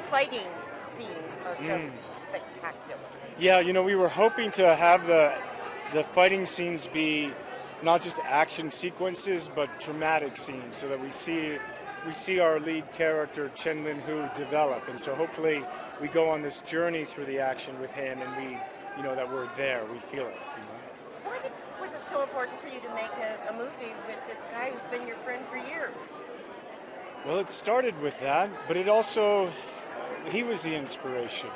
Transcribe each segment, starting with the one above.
fighting scenes are just spectacular. Yeah, we were hoping to have the fighting scenes be not just action sequences, but dramatic scenes, so that we see our lead character Chen Lin Hu develop, and so hopefully we go on this journey through the action with him, and we, that we're there, we feel it. Why was it so important for you to make a movie with this guy who's been your friend for years? Well, it started with that, but it also, he was the inspiration,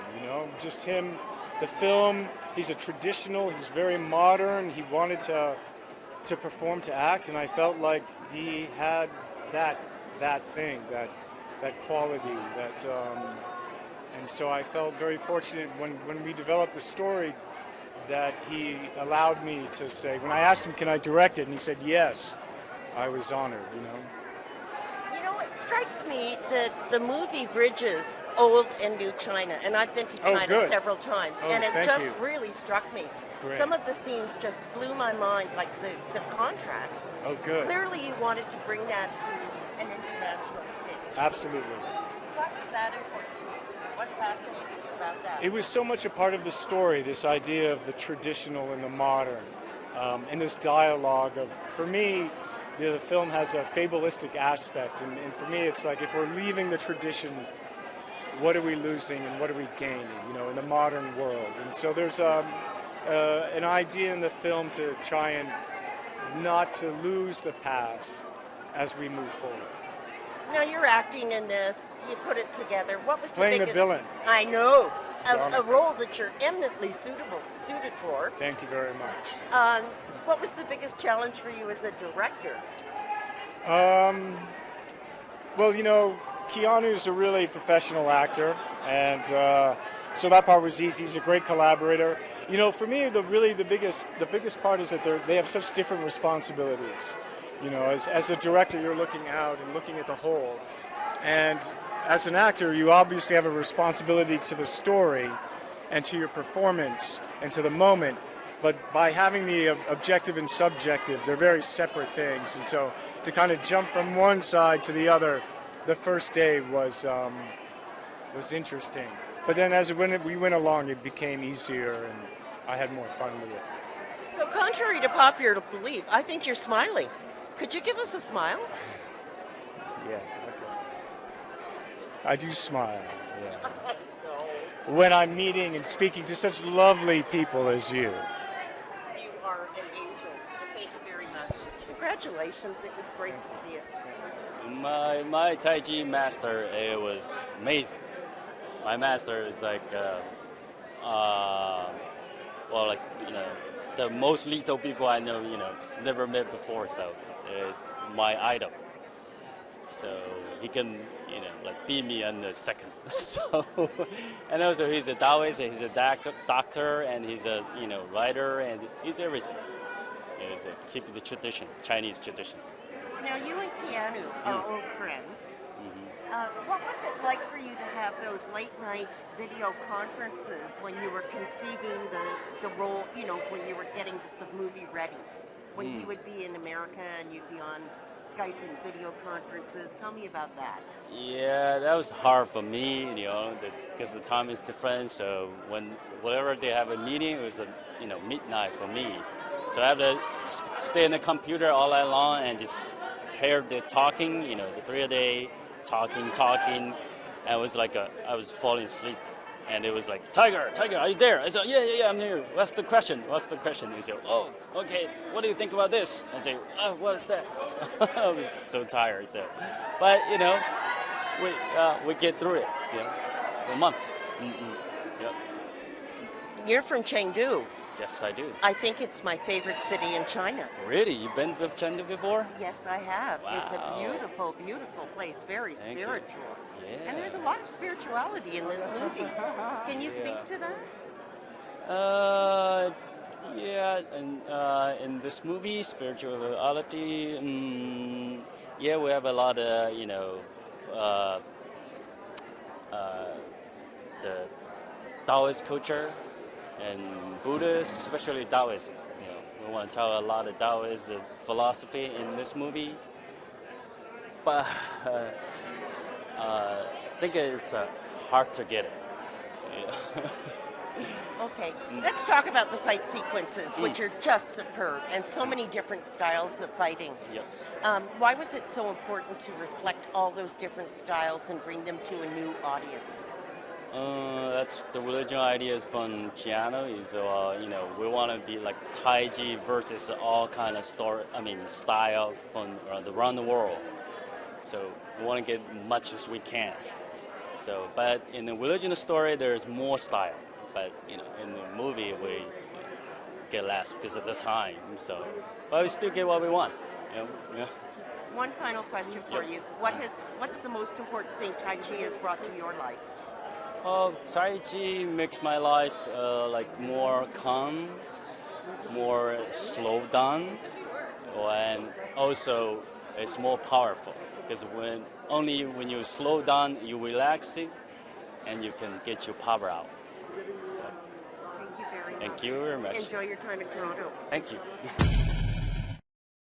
just him. The film, he's a traditional, he's very modern, he wanted to perform, to act, and I felt like he had that thing, that quality, and so I felt very fortunate when we developed the story that he allowed me to say, when I asked him, can I direct it, and he said yes, I was honored, It strikes me that the movie bridges old and new China, and I've been to China several times, and it just really struck me. Great. Some of the scenes just blew my mind, like the contrast. Oh, good. Clearly you wanted to bring that to an international stage. Absolutely. Why was that important to you? What fascinates you about that? It was so much a part of the story, this idea of the traditional and the modern, and this dialogue of, for me, the film has a fabulistic aspect, and for me it's like, if we're leaving the tradition, what are we losing and what are we gaining, in the modern world? And so there's an idea in the film to try and not to lose the past as we move forward. Now you're acting in this, you put it together. What was Playing the biggest... the villain. I know. A role that you're eminently suited for. Thank you very much. What was the biggest challenge for you as a director? Well, Keanu's a really professional actor, and so that part was easy. He's a great collaborator. For me, the biggest part is that they have such different responsibilities. As a director, you're looking out and looking at the whole, and as an actor, you obviously have a responsibility to the story and to your performance and to the moment. But by having the objective and subjective, they're very separate things. And so to kind of jump from one side to the other, the first day was interesting. But then when we went along, it became easier, and I had more fun with it. So contrary to popular belief, I think you're smiling. Could you give us a smile? Yeah, okay. I do smile, yeah. When I'm meeting and speaking to such lovely people as you. You are an angel. Thank you very much. Congratulations. It was great to see it. My Tai Chi master, it was amazing. My master is like, the most lethal people I know, never met before, so it's my idol. So he can, beat me in a second. So, and also he's a Taoist, he's a doctor, and he's a, writer, and he's everything. He's keep the tradition, Chinese tradition. Now you and Keanu are old friends. What was it like for you to have those late night video conferences when you were conceiving the role, when you were getting the movie ready? When he would be in America and you'd be on Skype and video conferences. Tell me about that. Yeah, that was hard for me, because the time is different. So whenever they have a meeting, it was midnight for me. So I have to stay in the computer all night long and just hear the talking, the 3 a day, talking, and it was like I was falling asleep. And it was like, Tiger, are you there? I said, yeah, I'm here. What's the question? He said, oh, okay, what do you think about this? I said, oh, what is that? I was so tired. So, but, we get through it, for a month. Yep. You're from Chengdu. Yes, I do. I think it's my favorite city in China. Really? You've been with Chengdu before? Yes, I have. Wow. It's a beautiful, beautiful place. Very spiritual. Yeah. And there's a lot of spirituality in this movie. Can you speak to that? Yeah, and in this movie, spirituality, yeah, we have a lot of, the Taoist culture and Buddhist, especially Taoism. We want to tell a lot of Taoist philosophy in this movie. But I think it's hard to get it. Yeah. Okay, let's talk about the fight sequences, which are just superb, and so many different styles of fighting. Yep. Why was it so important to reflect all those different styles and bring them to a new audience? That's the original ideas from Keanu. Is we want to be like Tai Chi versus all kind of style from around the world. So we want to get much as we can. So, but in the original story, there's more style. But in the movie, we get less because of the time. So, but we still get what we want. Yeah. One final question for you: what's the most important thing Tai Chi has brought to your life? Tai Chi makes my life like more calm, more slow down, and also it's more powerful because when you slow down, you relax it, and you can get your power out. Thank you very much. Thank you very much. Enjoy your time in Toronto. Thank you.